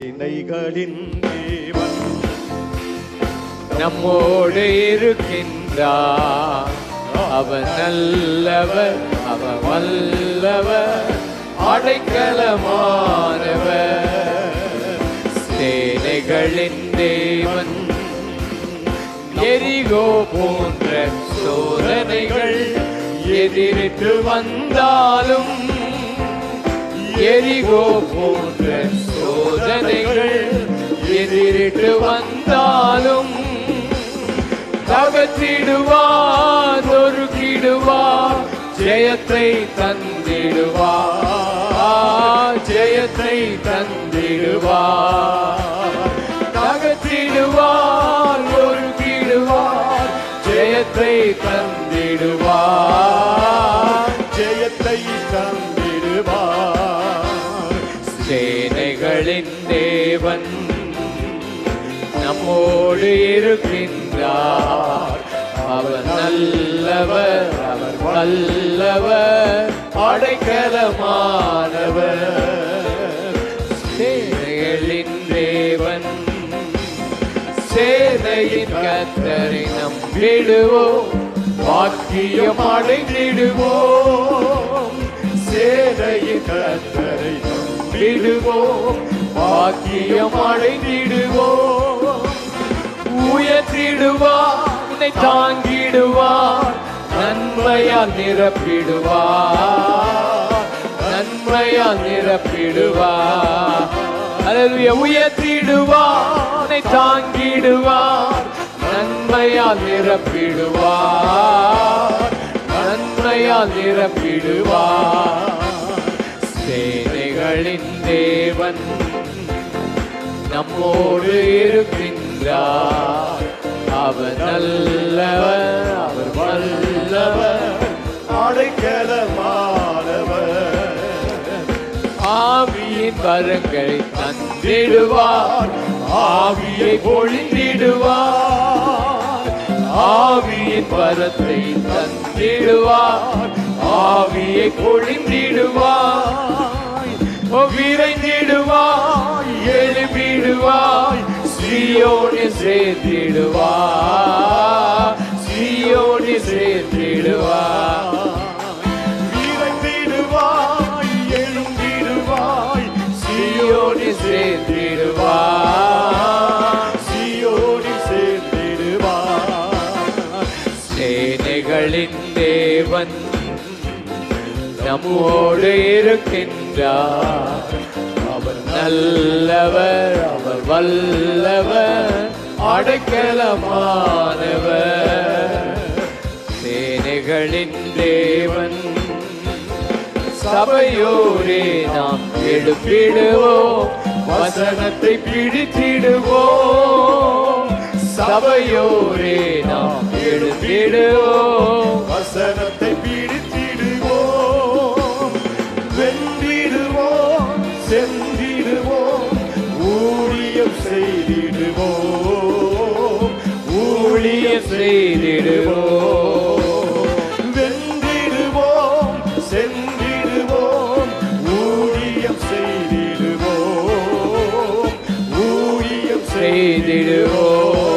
இணைகளின் தேவன் நம்மோடு இருக்கின்றார். அவர் நல்லவர், அவர் வல்லவர், அடைக்கலமானவர். சேனைகளின் தேவன் எரிகோ போன்ற சோதனைகள் எதிரிட்டு வந்தாலும், எரிகோ போன்ற சோதனைகள் எதிரிட்டு வந்தாலும் தகர்த்திடுவார், நொறுக்கிடுவார், ஜெயத்தை தந்திடுவார், ஜெயத்தை தந்திடுவார். தகர்த்திடுவார், நொறுக்கிடுவார், ஜெயத்தை தந்திடுவார், ஜெயத்தை தந்திடுவார். சேனைகளின் தேவன் நம்மோடு இருக்கின்றார். அவர் நல்லவர், அவர் வல்லவர், அடைக்கலமானவர். சேனைகளின் தேவன், சேனையின் கர்த்தரை நம்பிடுவோம், பாக்கியம் அடைந்திடுவோம். சேனையின் கர்த்தரை நம்பிடுவோம், பாக்கியம் அடைந்திடுவோம். உயர்த்திடுவார், உன்னை தாங்கிடுவார், நன்மையால் நிரப்பிடுவார், நன்மையால் நிரப்பிடுவார். அல்லேலூயா. உயர்த்திடுவார், உன்னை தாங்கிடுவார், நன்மையால் நிரப்பிடுவார், நன்மையால் நிரப்பிடுவார். சேனைகளின் தேவன் நம்மோடு இருக்கின்றார். அவர் நல்லவர், அவர் வல்லவர், அடைக்கலமானவர். ஆவியின் வரங்களை தந்திடுவார், ஆவியை பொழிந்திடுவார். ஆவியின் வரத்தை தந்திடுவார், ஆவியை பொழிந்திடுவார். விரைந்திடுவாய், எழுப்பிடுவாய், சீயோனில் சேர்த்திடுவாய், சீயோனில் சேர்த்திடுவாய். விரைந்திடுவாய், எழும்பிடுவாய், சீயோனில் சேர்த்திடுவாய், சீயோனில் சேர்த்திடுவாய். சேனைகளின் தேவன் நம்மோடு இருக்கின்றார். அவர் நல்லவர், அவர் வல்லவர், அடைக்கலமானவர். சேனைகளின் தேவன் சபையோரே நாம் எழுப்பிடுவோம், வசனத்தை பிடித்திடுவோம். சபையோரே நாம் எழுப்பிடுவோம், வசனத்தை பிடித்திடுவோம். வென்றிடுவோம், சென்றிடுவோம், ஊழியம் செய்திடுவோம், ஊழியம் செய்திடுவோம். வென்றிடுவோம், சென்றிடுவோம், ஊழியம் செய்திடுவோம், ஊழியம் செய்திடுவோம்.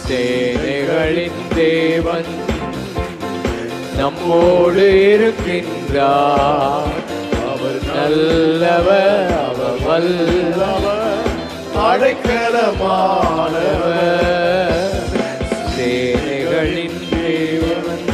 சேனைகளின் தேவன் நம்மோடு இருக்கின்றார். அவர் நல்லவர், அவர் வல்லவர், அடைக்கலமானவர். சேனைகளின் தேவன்.